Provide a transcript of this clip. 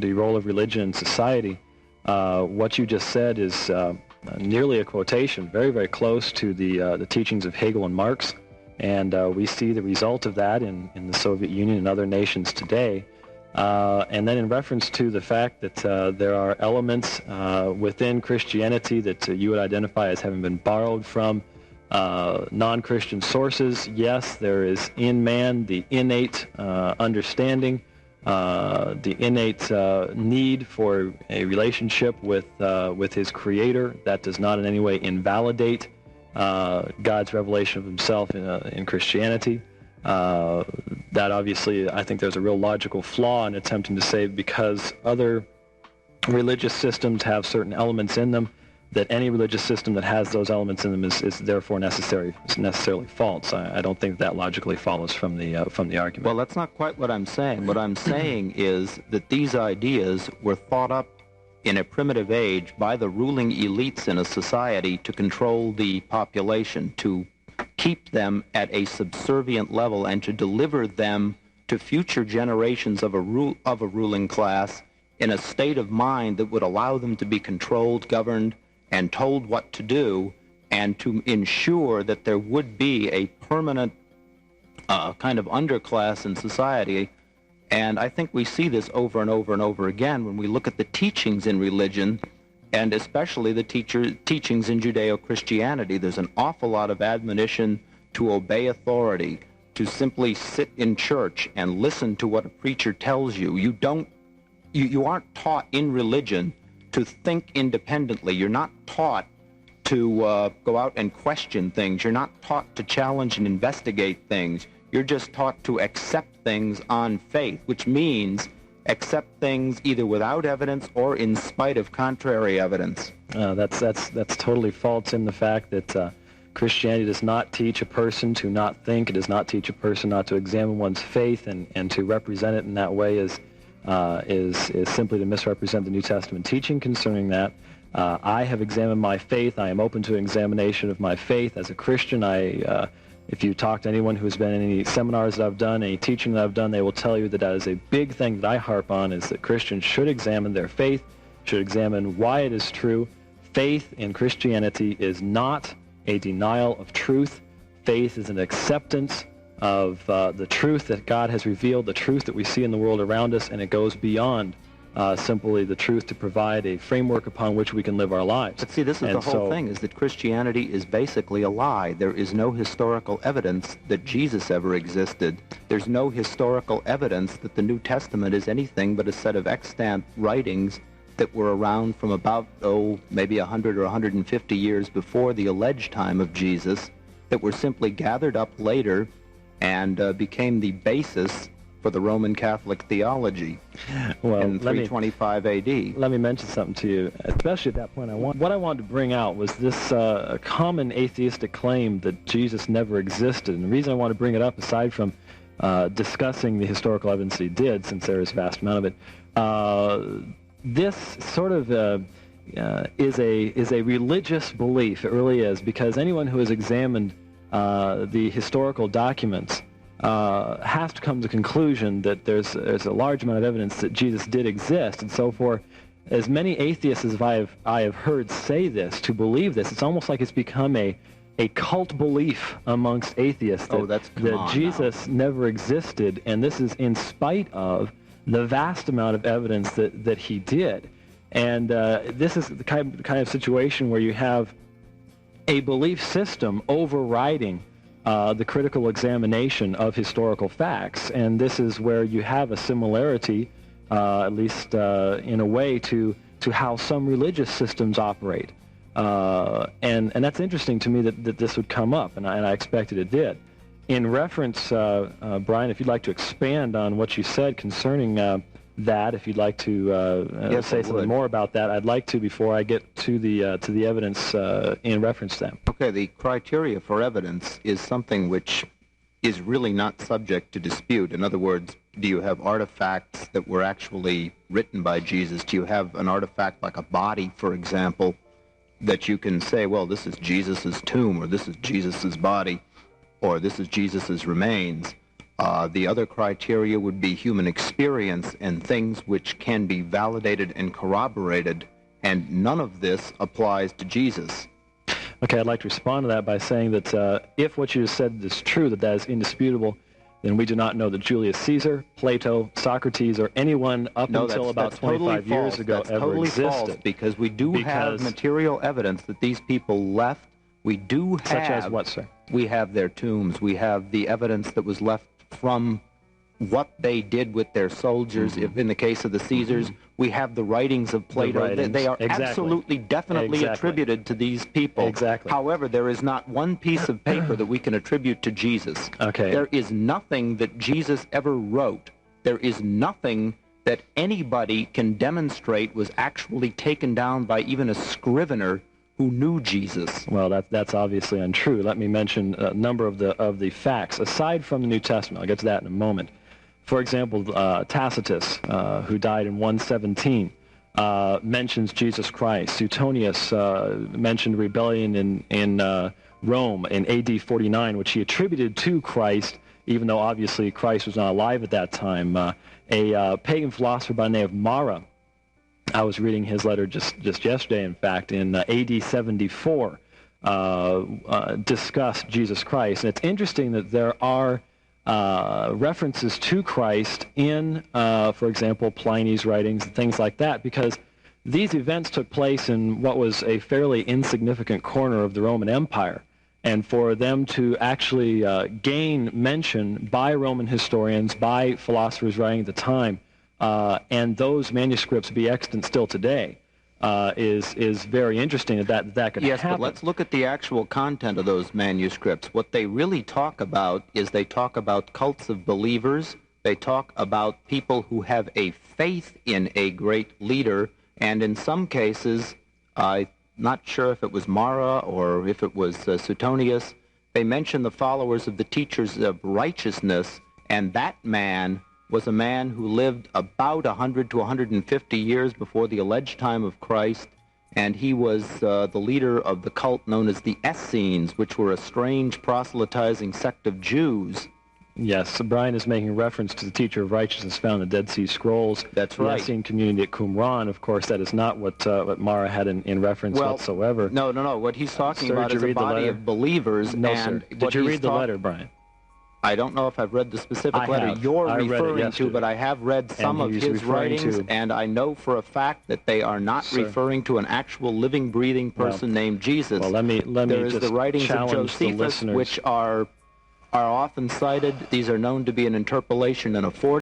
the role of religion in society, what you just said is nearly a quotation, very, very close to the teachings of Hegel and Marx. And we see the result of that in the Soviet Union and other nations today. And then in reference to the fact that there are elements within Christianity that you would identify as having been borrowed from non-Christian sources, yes, there is in man the innate understanding, the innate need for a relationship with his Creator. That does not in any way invalidate God's revelation of himself in Christianity. That obviously, I think there's a real logical flaw in attempting to say because other religious systems have certain elements in them, that any religious system that has those elements in them is therefore necessarily false. I don't think that logically follows from the argument. Well, that's not quite what I'm saying. What I'm saying is that these ideas were thought up in a primitive age by the ruling elites in a society to control the population, to keep them at a subservient level, and to deliver them to future generations of a ruling class in a state of mind that would allow them to be controlled, governed, and told what to do, and to ensure that there would be a permanent kind of underclass in society. And I think we see this over and over and over again when we look at the teachings in religion, and especially the teachings in Judeo-Christianity. There's an awful lot of admonition to obey authority, to simply sit in church and listen to what a preacher tells you. You aren't taught in religion to think independently. You're not taught to go out and question things. You're not taught to challenge and investigate things. You're just taught to accept things on faith, which means accept things either without evidence or in spite of contrary evidence. That's totally false in the fact that Christianity does not teach a person to not think. It does not teach a person not to examine one's faith, and to represent it in that way is simply to misrepresent the New Testament teaching concerning that. I have examined my faith. I am open to examination of my faith. As a Christian, if you talk to anyone who has been in any seminars that I've done, any teaching that I've done, they will tell you that is a big thing that I harp on, is that Christians should examine their faith, should examine why it is true. Faith in Christianity is not a denial of truth. Faith is an acceptance of the truth that God has revealed, the truth that we see in the world around us, and it goes beyond simply the truth to provide a framework upon which we can live our lives. But see, this is the whole thing, is that Christianity is basically a lie. There is no historical evidence that Jesus ever existed. There's no historical evidence that the New Testament is anything but a set of extant writings that were around from about, maybe 100 or 150 years before the alleged time of Jesus, that were simply gathered up later and became the basis for the Roman Catholic theology in 325 A.D. Let me mention something to you, especially at that point. What I wanted to bring out was this common atheistic claim that Jesus never existed. And the reason I want to bring it up, aside from discussing the historical evidence he did, since there is a vast amount of it, this sort of is a religious belief. It really is, because anyone who has examined the historical documents has to come to the conclusion that there's a large amount of evidence that Jesus did exist. And so for as many atheists as I have heard say this, to believe this, it's almost like it's become a cult belief amongst atheists that Jesus never existed, and this is in spite of the vast amount of evidence that he did. And this is the kind of situation where you have a belief system overriding the critical examination of historical facts, and this is where you have a similarity, at least in a way, to how some religious systems operate. And that's interesting to me that this would come up, and I expected it did. In reference, Brian, if you'd like to expand on what you said concerning that, if you'd like to say something more about that, I'd like to before I get to the evidence in reference to that. Okay, the criteria for evidence is something which is really not subject to dispute. In other words, do you have artifacts that were actually written by Jesus? Do you have an artifact like a body, for example, that you can say, well, this is Jesus' tomb, or this is Jesus' body, or this is Jesus' remains? The other criteria would be human experience and things which can be validated and corroborated, and none of this applies to Jesus. Okay, I'd like to respond to that by saying that if what you just said is true, that is indisputable, then we do not know that Julius Caesar, Plato, Socrates, or anyone up until about 25 years ago ever existed. False, because we do have material evidence that these people left. We do have... Such as what, sir? We have their tombs. We have the evidence that was left from what they did with their soldiers. If in the case of the Caesars, we have the writings of Plato. They are absolutely, definitely attributed to these people. Exactly. However, there is not one piece of paper that we can attribute to Jesus. Okay. There is nothing that Jesus ever wrote. There is nothing that anybody can demonstrate was actually taken down by even a scrivener who knew Jesus. Well, that's obviously untrue. Let me mention a number of the facts aside from the New Testament. I'll get to that in a moment. For example, Tacitus, who died in 117, mentions Jesus Christ. Suetonius mentioned rebellion in Rome in AD 49, which he attributed to Christ, even though obviously Christ was not alive at that time. A pagan philosopher by the name of Mara, I was reading his letter just yesterday, in fact, in AD 74, discussed Jesus Christ. And it's interesting that there are references to Christ in, for example, Pliny's writings and things like that, because these events took place in what was a fairly insignificant corner of the Roman Empire. And for them to actually gain mention by Roman historians, by philosophers writing at the time, and those manuscripts be extant still today, is very interesting that could happen. Yes, but let's look at the actual content of those manuscripts. What they really talk about is they talk about cults of believers. They talk about people who have a faith in a great leader, and in some cases, I'm not sure if it was Mara or if it was Suetonius, they mention the followers of the teachers of righteousness, and that man was a man who lived about 100 to 150 years before the alleged time of Christ, and he was the leader of the cult known as the Essenes, which were a strange proselytizing sect of Jews. Yes, so Brian is making reference to the teacher of righteousness found in the Dead Sea Scrolls. That's right. The Essene community at Qumran. Of course, that is not what Mara had in reference whatsoever. No. What he's talking about is a body of believers. No, sir. Did you read the letter, Brian? I don't know if I've read the specific letter you're referring to, but I have read some of his writings, and I know for a fact that they are not referring to an actual living, breathing person named Jesus. Well, let me there is the writings of Josephus, which are often cited. These are known to be an interpolation and a forgery.